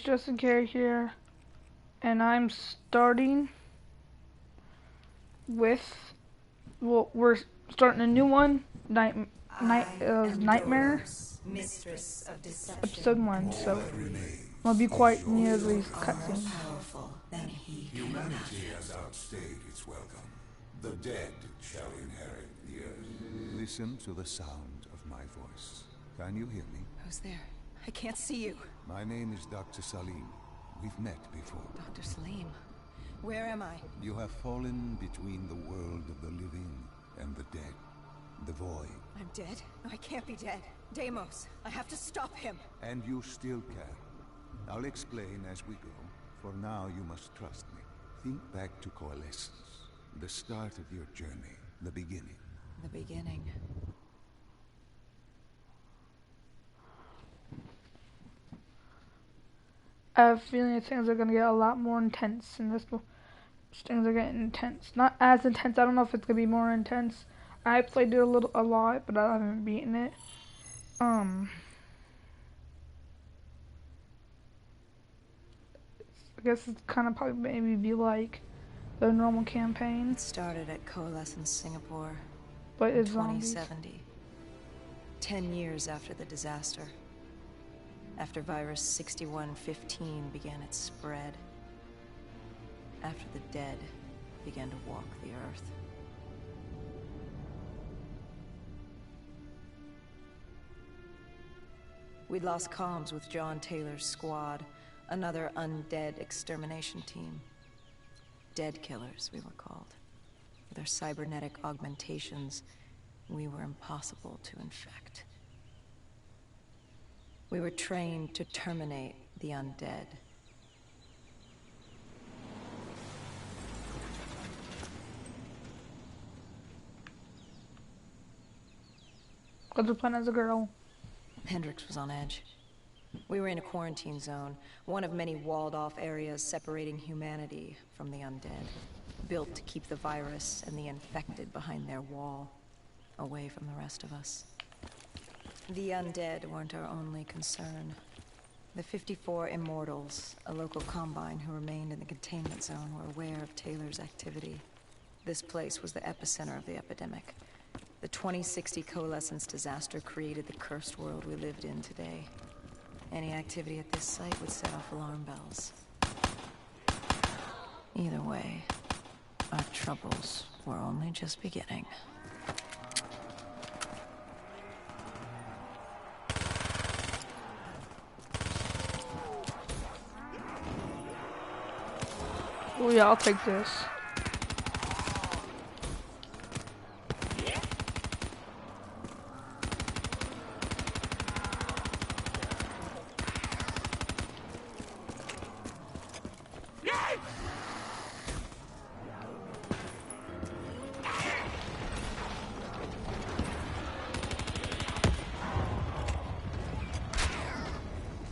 Justin Carey here, and I'm starting with, well, we're starting a new one, Nightmare, Mistress of episode Deception. 1, so I'll be quite near these cutscenes. Powerful than he. Humanity has outstayed its welcome. The dead shall inherit the earth. Listen to the sound of my voice. Can you hear me? Who's there? I can't see you. My name is Dr. Salim. We've met before. Dr. Salim. Where am I? You have fallen between the world of the living and the dead. The void. I'm dead? No, I can't be dead. Deimos, I have to stop him. And you still can. I'll explain as we go. For now, you must trust me. Think back to Coalescence. The start of your journey. The beginning. The beginning. I have a feeling that things are going to get a lot more intense in this book. Things are getting intense. Not as intense, I don't know if it's going to be more intense. I played it a lot, but I haven't beaten it. I guess it's kind of probably maybe be like the normal campaign, It started at Coalescence Singapore but in it's zombies. 2070. 10 years after the disaster. After Virus 6115 began its spread. After the dead began to walk the earth. We'd lost comms with John Taylor's squad, another undead extermination team. Dead killers, we were called. With our cybernetic augmentations, we were impossible to infect. We were trained to terminate the undead. What's the plan as a girl? Hendricks was on edge. We were in a quarantine zone, one of many walled-off areas separating humanity from the undead, built to keep the virus and the infected behind their wall, away from the rest of us. The undead weren't our only concern. The 54 Immortals, a local combine who remained in the containment zone, were aware of Taylor's activity. This place was the epicenter of the epidemic. The 2060 Coalescence disaster created the cursed world we lived in today. Any activity at this site would set off alarm bells. Either way, our troubles were only just beginning. Oh yeah, I'll take this.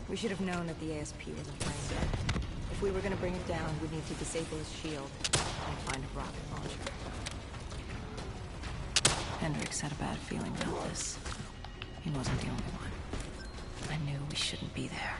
We should have known that the ASP wasn't playing dead. If we were going to bring it down, we'd need to disable his shield and find a rocket launcher. Hendricks had a bad feeling about this. He wasn't the only one. I knew we shouldn't be there.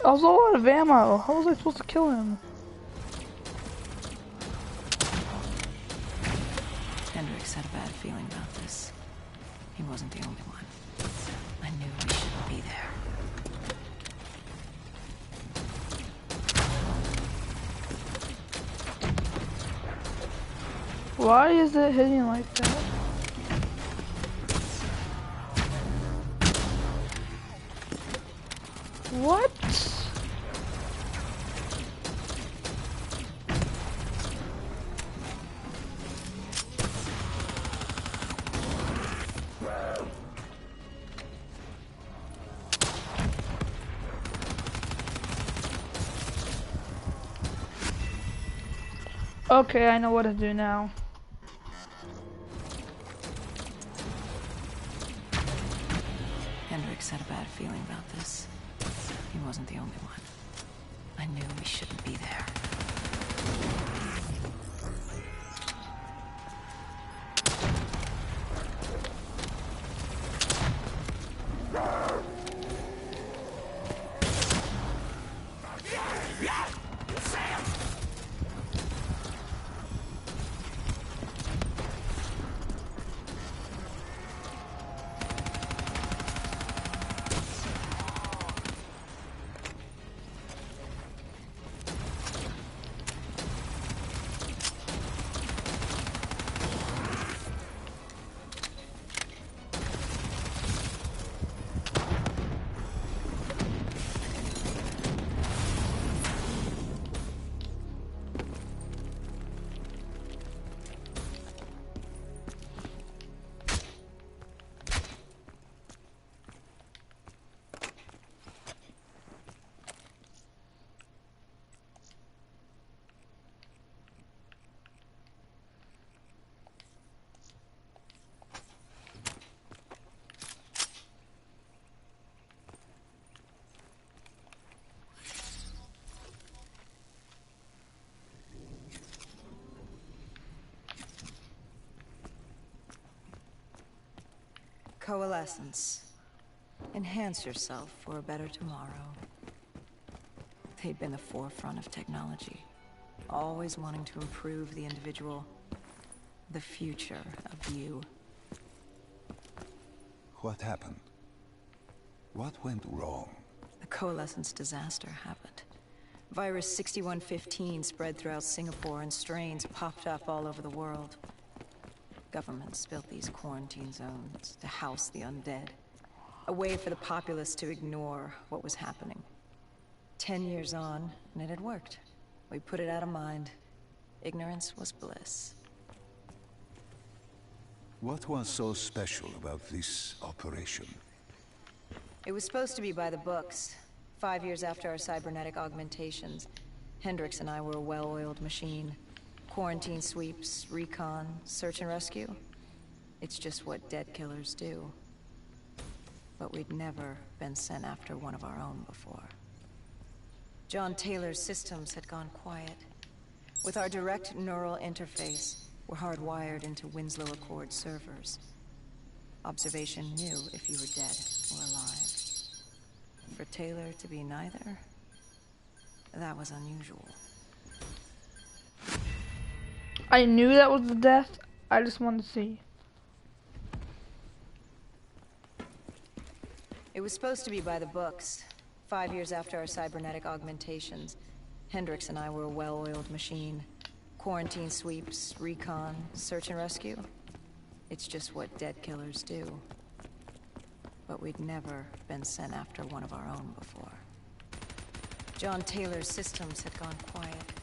I was all out of ammo. How was I supposed to kill him? Hendricks had a bad feeling about this. He wasn't the only one. I knew we shouldn't be there. Why is it hitting like that? What? Okay, I know what to do now. Hendricks had a bad feeling about this. He wasn't the only one. I knew we shouldn't be there. Coalescence. Enhance yourself for a better tomorrow. They'd been the forefront of technology, always wanting to improve the individual, the future of you. What happened? What went wrong? The Coalescence disaster happened. Virus 6115 spread throughout Singapore and strains popped up all over the world. Governments built these quarantine zones to house the undead. A way for the populace to ignore what was happening. 10 years on, and it had worked. We put it out of mind. Ignorance was bliss. What was so special about this operation? It was supposed to be by the books. 5 years after our cybernetic augmentations, Hendricks and I were a well-oiled machine. Quarantine sweeps, recon, search and rescue. It's just what dead killers do. But we'd never been sent after one of our own before. John Taylor's systems had gone quiet. With our direct neural interface, we're hardwired into Winslow Accord servers. Observation knew if you were dead or alive. For Taylor to be neither, that was unusual. I knew that was the death. I just wanted to see. It was supposed to be by the books. 5 years after our cybernetic augmentations, Hendricks and I were a well-oiled machine. Quarantine sweeps, recon, search and rescue. It's just what dead killers do. But we'd never been sent after one of our own before. John Taylor's systems had gone quiet.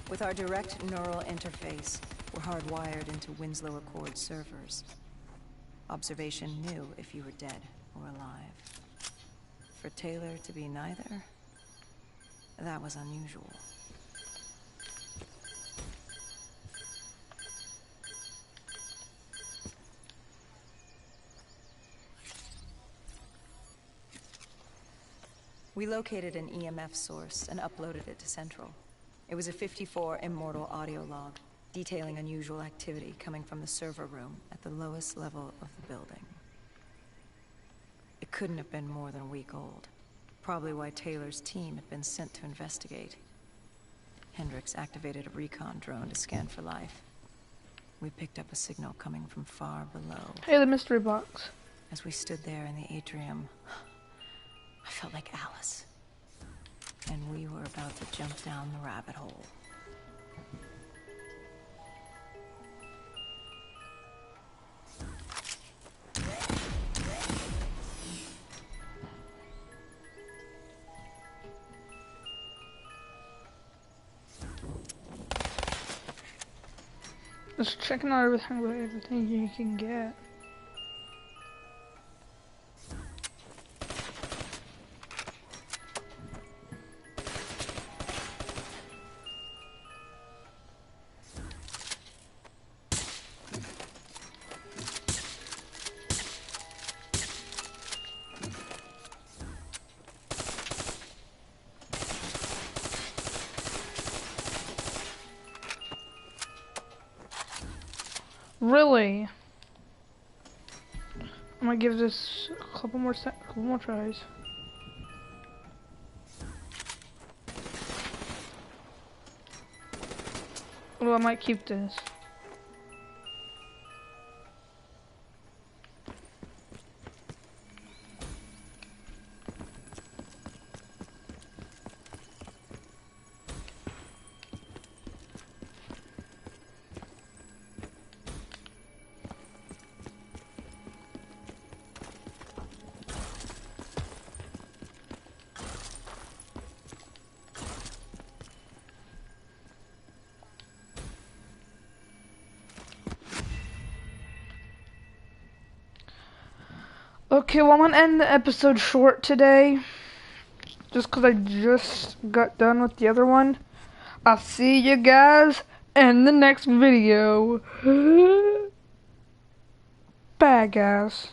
With our direct neural interface, we're hardwired into Winslow Accord servers. Observation knew if you were dead or alive. For Taylor to be neither, that was unusual. We located an EMF source and uploaded it to Central. It was a 54 immortal audio log, detailing unusual activity coming from the server room at the lowest level of the building. It couldn't have been more than a week old. Probably why Taylor's team had been sent to investigate. Hendricks activated a recon drone to scan for life. We picked up a signal coming from far below. Hey, the mystery box. As we stood there in the atrium, I felt like Alice. And we were about to jump down the rabbit hole. Just checking out everything you can get. Really? I'm gonna give this a couple more tries. Well, I might keep this. Okay, well, I'm gonna end the episode short today. Just because I just got done with the other one. I'll see you guys in the next video. Bye, guys.